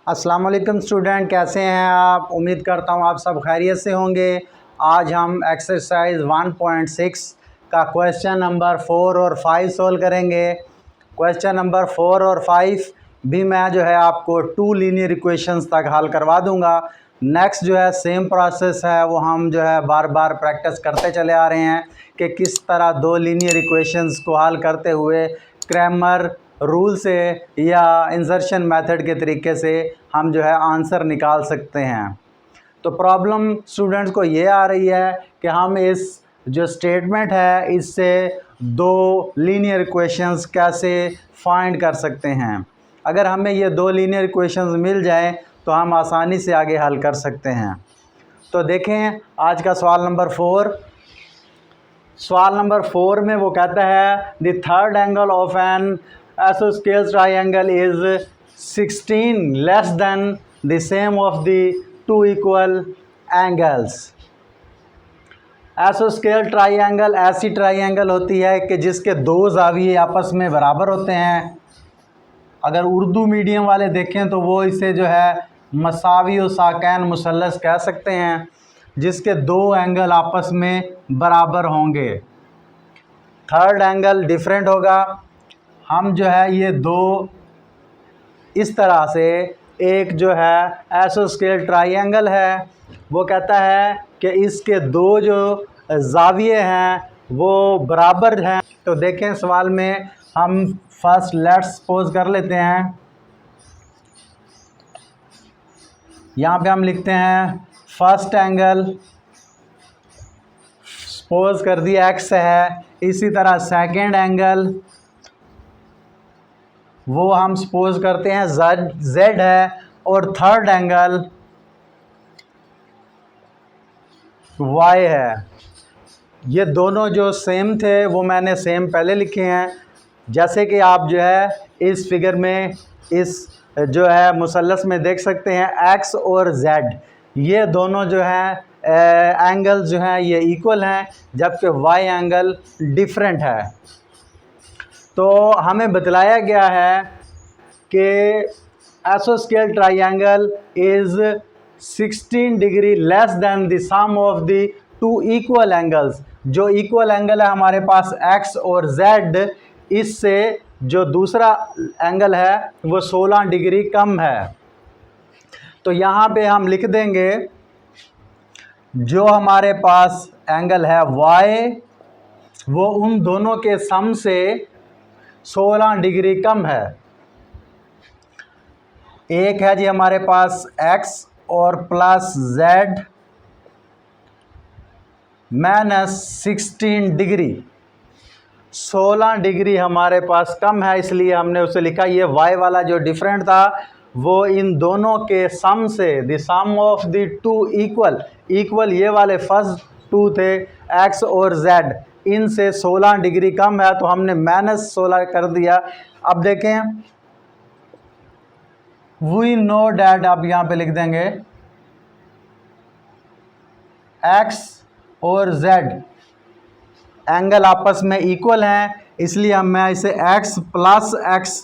अस्सलाम वालेकुम स्टूडेंट, कैसे हैं आप। उम्मीद करता हूँ आप सब खैरियत से होंगे। आज हम एक्सरसाइज 1.6 का क्वेश्चन नंबर 4 और 5 सोल्व करेंगे। क्वेश्चन नंबर 4 और 5 भी मैं जो है आपको 2 लीनियर इक्वेशंस तक हल करवा दूंगा। नेक्स्ट जो है सेम प्रोसेस है, वो हम जो है बार बार प्रैक्टिस करते चले आ रहे हैं कि किस तरह 2 लीनियर इक्वेशंस को हल करते हुए क्रैमर रूल से या इंसर्शन मेथड के तरीके से हम जो है आंसर निकाल सकते हैं। तो प्रॉब्लम स्टूडेंट्स को ये आ रही है कि हम इस जो स्टेटमेंट है इससे 2 लीनियर इक्वेशंस कैसे फाइंड कर सकते हैं। अगर हमें ये 2 लीनियर इक्वेशंस मिल जाएं तो हम आसानी से आगे हल कर सकते हैं। तो देखें आज का सवाल नंबर 4। सवाल नंबर 4 में वो कहता है the third angle of an आइसोस्केल triangle is 16 less than the sum of the 2 equal angles. आइसोस्केल ट्राइंगल ऐसी ट्राइंगल होती है कि जिसके 2 ज़ाविये आपस में बराबर होते हैं। अगर उर्दू मीडियम वाले देखें तो वो इसे जो है मसावी व साकैन मुसल्लस कह सकते हैं, जिसके 2 एंगल आपस में बराबर होंगे। थर्ड एंगल डिफरेंट होगा। हम जो है ये 2 इस तरह से, एक जो है आइसोस्केल ट्राइंगल है, वो कहता है कि इसके 2 जो ज़ाविये हैं वो बराबर हैं। तो देखें सवाल में हम फर्स्ट लेट्स सपोज कर लेते हैं। यहाँ पे हम लिखते हैं फर्स्ट एंगल, सपोज कर दिया x है। इसी तरह सेकंड एंगल वो हम सपोज करते हैं z है, और थर्ड एंगल y है। ये दोनों जो सेम थे वो मैंने सेम पहले लिखे हैं। जैसे कि आप जो है इस फिगर में इस जो है मुसल्लस में देख सकते हैं x और z, ये दोनों जो हैं एंगल जो हैं ये इक्वल हैं, जबकि y एंगल डिफरेंट है। तो हमें बतलाया गया है कि आइसोस्केल triangle is 16 degree less than the sum of the 2 equal angles. जो इक्वल एंगल है हमारे पास x और z, इससे जो दूसरा एंगल है वो 16 डिग्री कम है। तो यहाँ पे हम लिख देंगे जो हमारे पास एंगल है y, वो उन दोनों के सम से 16 डिग्री कम है। एक है जी हमारे पास x और plus z minus 16 degree, 16 degree हमारे पास कम है, इसलिए हमने उसे लिखा। ये y वाला जो डिफरेंट था वो इन दोनों के सम से, the sum of the 2 equal ये वाले फर्स्ट 2 थे x और z, इनसे 16 डिग्री कम है, तो हमने माइनस 16 कर दिया। अब देखें वी नो डैट, आप यहाँ पे लिख देंगे x और z एंगल आपस में इक्वल हैं, इसलिए मैं इसे x प्लस x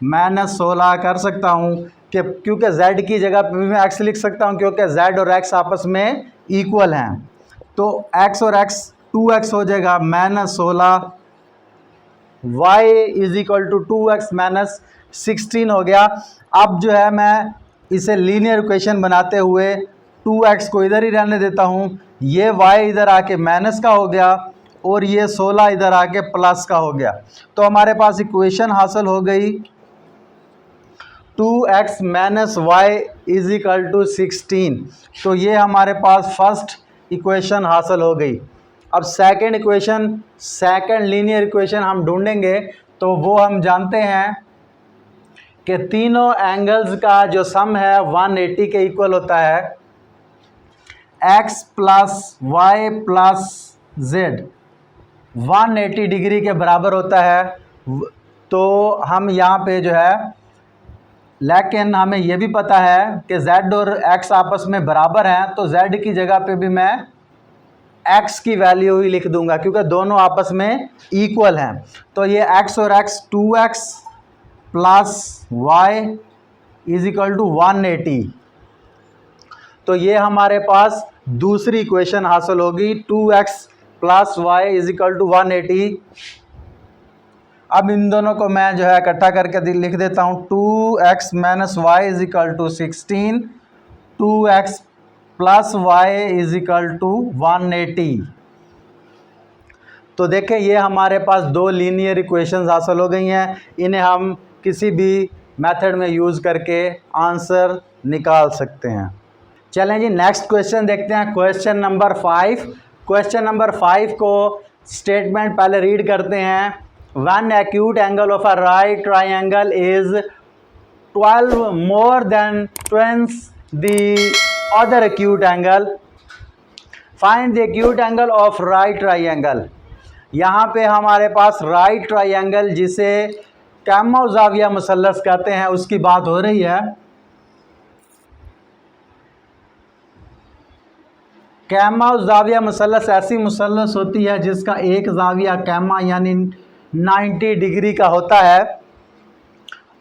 माइनस 16 कर सकता हूँ कि क्योंकि z की जगह पे भी मैं x लिख सकता हूँ, क्योंकि z और x आपस में इक्वल हैं। तो x और x 2x हो जाएगा minus 16, y is equal to 2x minus 16 हो गया। अब जो है मैं इसे लीनियर इक्वेशन बनाते हुए 2x को इधर ही रहने देता हूँ, ये y इधर आके माइनस का हो गया और ये 16 इधर आके प्लस का हो गया। तो हमारे पास इक्वेशन हासिल हो गई 2x minus y is equal to 16। तो ये हमारे पास फर्स्ट इक्वेशन हासिल हो गई। अब second equation, second linear equation हम ढूंढेंगे, तो वो हम जानते हैं कि तीनों एंगल्स का जो सम है 180 के इक्वल होता है। x plus y plus z 180 degree के बराबर होता है। तो हम यहाँ पे जो है, लेकिन हमें ये भी पता है कि z और x आपस में बराबर हैं, तो z की जगह पे भी मैं x की वैल्यू ही लिख दूंगा, क्योंकि दोनों आपस में इक्वल हैं। तो ये x और x 2x plus y is equal to 180। तो ये हमारे पास दूसरी इक्वेशन हासिल होगी, 2x plus y is equal to 180। अब इन दोनों को मैं जो है इकट्ठा करके लिख देता हूँ, 2x minus y is equal to 16, 2x plus y is equal to 180। तो देखें ये हमारे पास दो लीनियर इक्वेशंस हासिल हो गई हैं। इन्हें हम किसी भी मेथड में यूज़ करके आंसर निकाल सकते हैं। चलें जी नेक्स्ट क्वेश्चन देखते हैं, क्वेश्चन नंबर 5। क्वेश्चन नंबर 5 को स्टेटमेंट पहले रीड करते हैं। One acute angle of a right triangle is 12 more than twice the other acute angle, find the acute angle of right triangle. यहाँ पे हमारे पास राइट ट्राइंगल जिसे कैमा ज़ाविया मुसल्लस कहते हैं उसकी बात हो रही है। कैमा ज़ाविया मुसल्लस ऐसी मुसल्लस होती है जिसका एक ज़ाविया कैमा यानी 90 डिग्री का होता है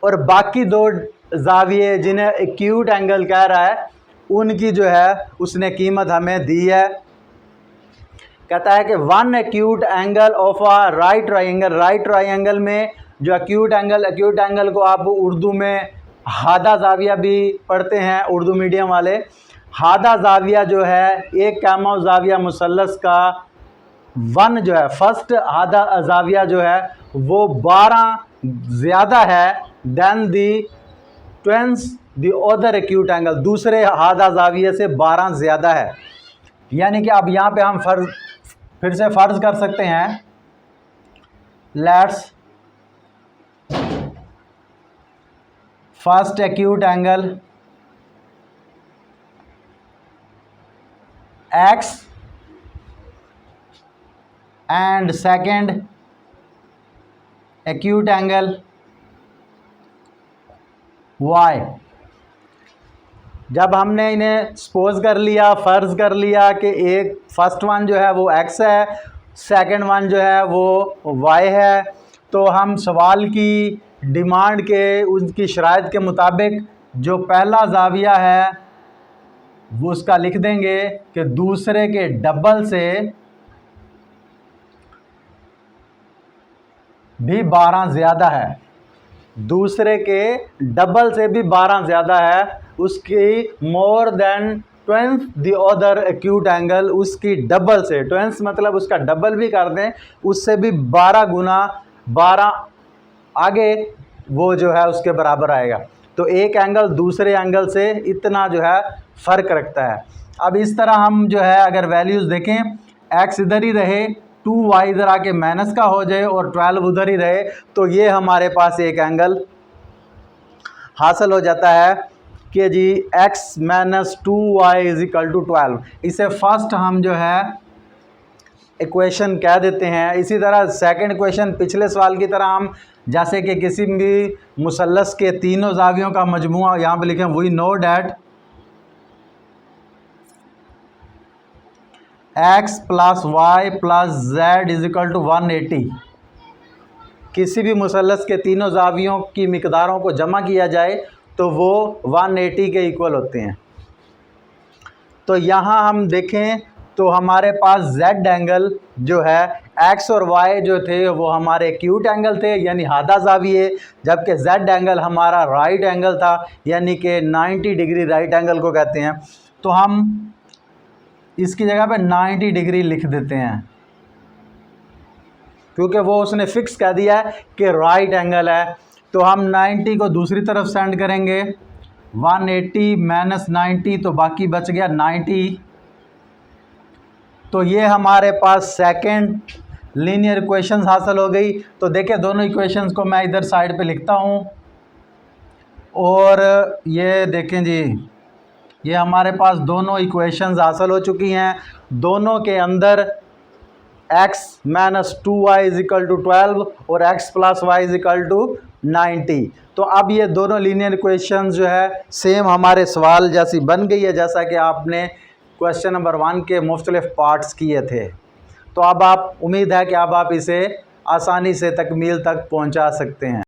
और बाकी दो ज़ाविये जिन्हें एक्यूट एंगल कह रहा है उनकी जो है उसने कीमत हमें दी है। कहता है कि one acute angle of a right triangle, right triangle में जो एक्यूट एंगल को आप उर्दू में हादा ज़ाविया भी पढ़ते हैं, उर्दू मीडियम वाले। हादा ज़ाविया जो है एक कैमा ज़ाविया मुसल्लस का वन जो है फर्स्ट हादा ज़ाविया जो है वो 12 ज़्यादा है than the twice the other acute angle, दूसरे हादा ज़ाविये से 12 ज़्यादा है। यानी कि अब यहाँ पे हम फिर से फ़र्ज़ कर सकते हैं, let's first acute angle x and second acute angle y। जब हमने इन्हें सपोज कर लिया, फ़र्ज़ कर लिया कि एक फर्स्ट वन जो है वो x है, सेकंड वन जो है वो y है, तो हम सवाल की डिमांड के उसकी शराइत के मुताबिक जो पहला ज़ाविया है वो उसका लिख देंगे कि दूसरे के डबल से भी 12 ज़्यादा है, दूसरे के डबल से भी 12 ज़्यादा है, उसकी more than ट्वेंस the other acute angle, उसकी डबल से, ट्वेंस मतलब उसका डबल भी कर दें, उससे भी 12 गुना 12 आगे वो जो है उसके बराबर आएगा। तो एक एंगल दूसरे एंगल से इतना जो है फ़र्क रखता है। अब इस तरह हम जो है अगर वैल्यूज़ देखें, x इधर ही रहे, 2y इधर आके माइनस का हो जाए और 12 उधर ही रहे, तो ये हमारे पास एक एंगल हासिल हो जाता है कि जी x minus 2y is equal to 12। इसे फर्स्ट हम जो है इक्वेशन कह देते हैं। इसी तरह सेकंड इक्वेशन पिछले सवाल की तरह हम जैसे कि किसी भी मुसल्लस के तीनों ज़ावियों का मजमुआ यहाँ पे लिखें, we know that x plus y plus z is equal to 180। किसी भी मुसल्लस के तीनों ज़ावियों की मिकदारों को जमा किया जाए तो वो 180 के इक्वल होते हैं। तो यहाँ हम देखें तो हमारे पास z एंगल जो है x और y जो थे वो हमारे एक्यूट एंगल थे यानी हादा ज़ाविये, जबकि z एंगल हमारा राइट एंगल था यानी कि 90 डिग्री राइट एंगल को कहते हैं। तो हम इसकी जगह पे 90 डिग्री लिख देते हैं क्योंकि वो उसने फिक्स कह दिया है कि राइट एंगल है। तो हम 90 को दूसरी तरफ सेंड करेंगे, 180 माइनस 90 तो बाकी बच गया 90। तो ये हमारे पास सेकंड लीनियर इक्वेशंस हासिल हो गई। तो देखिए दोनों इक्वेशंस को मैं इधर साइड पे लिखता हूँ और ये देखें जी ये हमारे पास दोनों इक्वेशंस हासिल हो चुकी हैं। दोनों के अंदर x minus 2y is equal to 12 और x plus y is equal to 90। तो अब ये दोनों लीनियर इक्वेशंस जो है सेम हमारे सवाल जैसी बन गई है जैसा कि आपने क्वेश्चन नंबर 1 के मुख्तलिफ पार्ट्स किए थे। तो अब आप उम्मीद है कि अब आप इसे आसानी से तकमील तक पहुंचा सकते हैं।